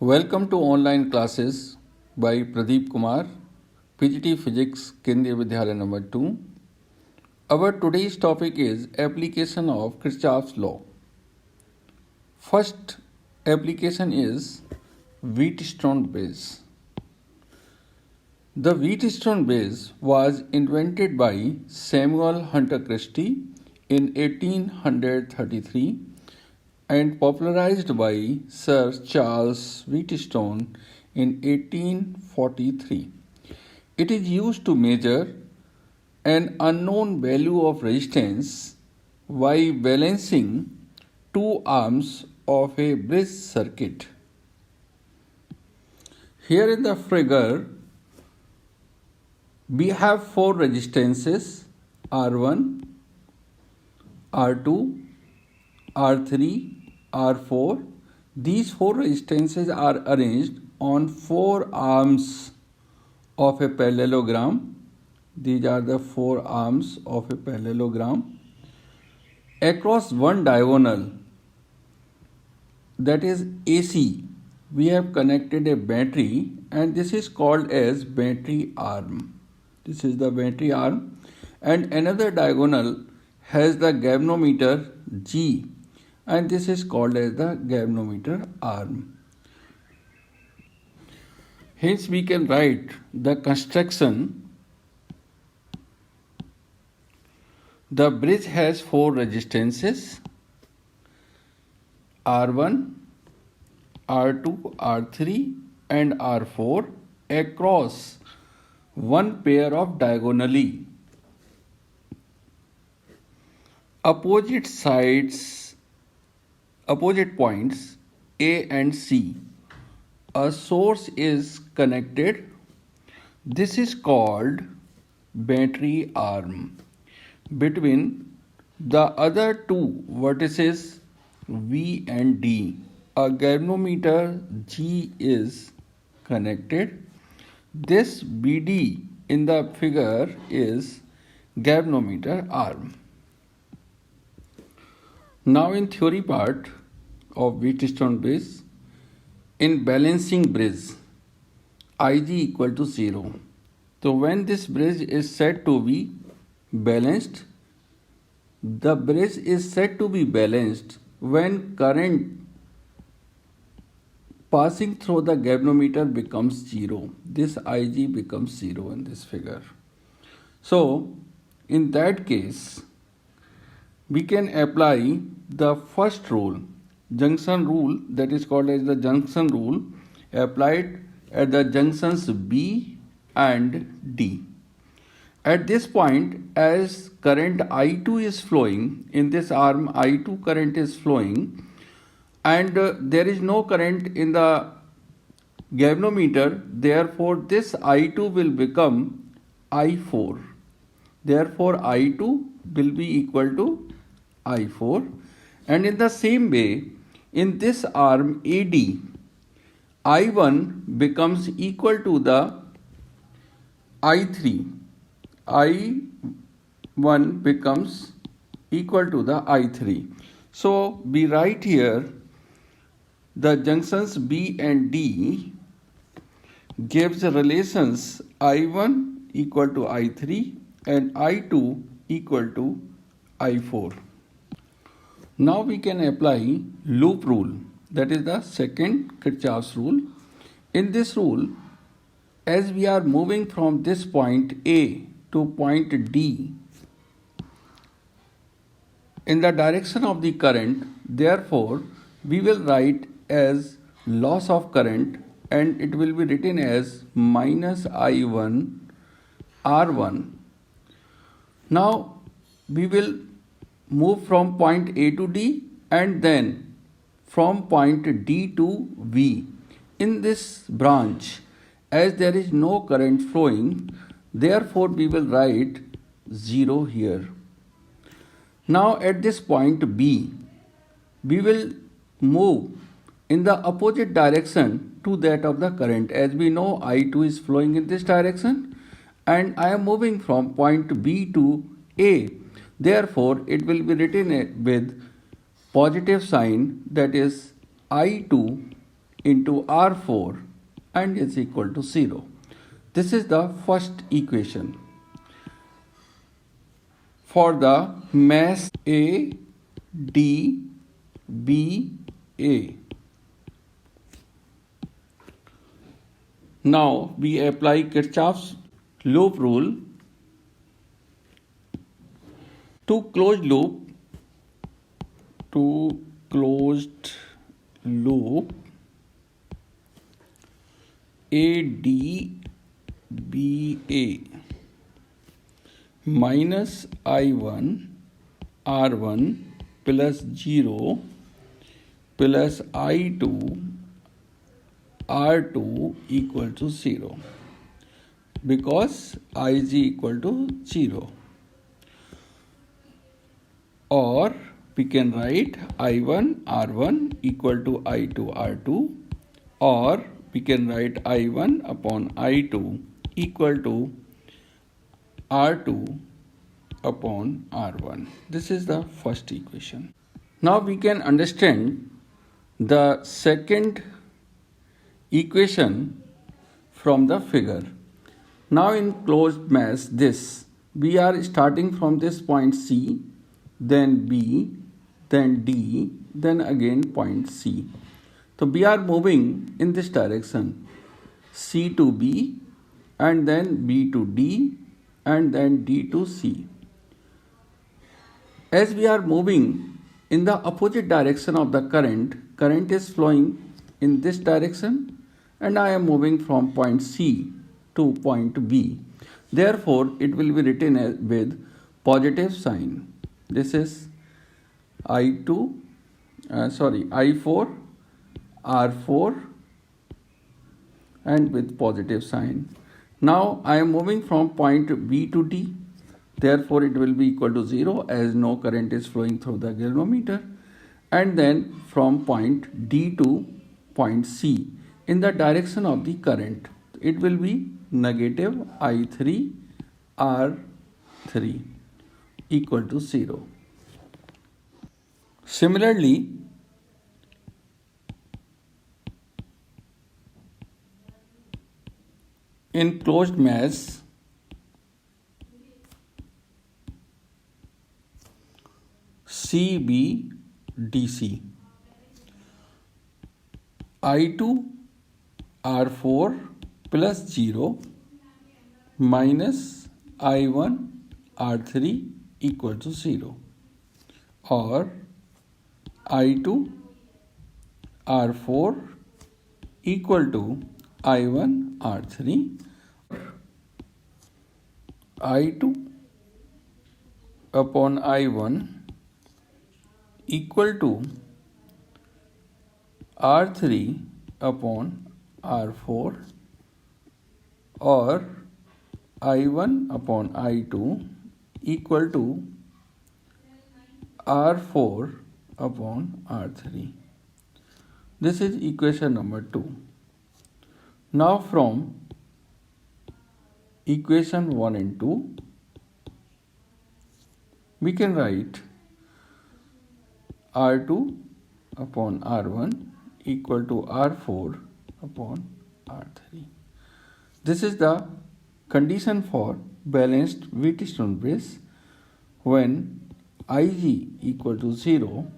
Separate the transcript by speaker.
Speaker 1: Welcome to online classes by Pradeep Kumar, PGT Physics, Kendriya Vidyalaya number 2. Our today's topic is application of Kirchhoff's law. First application is Wheatstone bridge. The Wheatstone bridge was invented by Samuel Hunter Christie in 1833 and popularized by Sir Charles Wheatstone in 1843. It is used to measure an unknown value of resistance while balancing two arms of a bridge circuit. Here in the figure, we have four resistances R1, R2, R3, R4. These four resistances are arranged on four arms of a parallelogram. These are the four arms of a parallelogram. Across one diagonal, that is AC, we have connected a battery, and this is called as battery arm. This is the battery arm, and another diagonal has the galvanometer G, and this is called as the galvanometer arm. Hence we can write the construction. The bridge has four resistances R1, R2, R3 and R4 across one pair of diagonally opposite points A and C. A source is connected. This is called battery arm. Between the other two vertices V and D, a galvanometer G is connected. This BD in the figure is galvanometer arm. Now in theory part of Wheatstone bridge, in balancing bridge, Ig equal to 0. So when this bridge is said to be balanced, the bridge is said to be balanced when current passing through the galvanometer becomes 0. This Ig becomes 0 in this figure. So in that case, we can apply the first rule, junction rule, that is called as the junction rule, applied at the junctions B and D. At this point, as current I2 is flowing, in this arm I2 current is flowing, and there is no current in the galvanometer, therefore this I2 will become I4. Therefore I2 will be equal to I4. And in the same way, in this arm AD, I1 becomes equal to the I3. I1 becomes equal to the I3. So we write here the junctions B and D gives relations I1 equal to I3 and I2 equal to I4. Now we can apply loop rule, that is the second Kirchhoff's rule. In this rule, as we are moving from this point A to point D in the direction of the current, therefore we will write as loss of current, and it will be written as minus I1 R1. Now we will move from point A to D and then from point D to V. In this branch, as there is no current flowing, therefore we will write 0 here. Now at this point B, we will move in the opposite direction to that of the current. As we know, I2 is flowing in this direction and I am moving from point B to A. Therefore, it will be written with positive sign, that is I2 into R4 and is equal to 0. This is the first equation. For the mass A, D, B, A. Now we apply Kirchhoff's loop rule to closed loop ADBA minus I1 R1 plus 0 plus I2 R2 equal to 0 because I is equal to 0. Or we can write I1 R1 equal to I2 R2, or we can write I1 upon I2 equal to R2 upon R1. This is the first equation. Now we can understand the second equation from the figure. Now in closed mass, we are starting from this point C, then B, then D, then again point C. So we are moving in this direction, C to B, and then B to D, and then D to C. As we are moving in the opposite direction of the current is flowing in this direction, and I am moving from point C to point B. Therefore, it will be written with positive sign. This is I4, R4, and with positive sign. Now I am moving from point B to D. Therefore, it will be equal to 0 as no current is flowing through the galvanometer. And then from point D to point C in the direction of the current, it will be negative I3 R3 equal to 0. Similarly, in closed mass, CBDC, I2 R4 plus 0 minus I1 R3 equal to 0, or I2 R4 equal to I1 R3, I2 upon I1 equal to R3 upon R4, or I1 upon I2 equal to R4 upon R3. This is equation number 2. Now from equation 1 and 2, we can write R2 upon R1 equal to R4 upon R3. This is the condition for balanced Wheatstone bridge when Ig equal to 0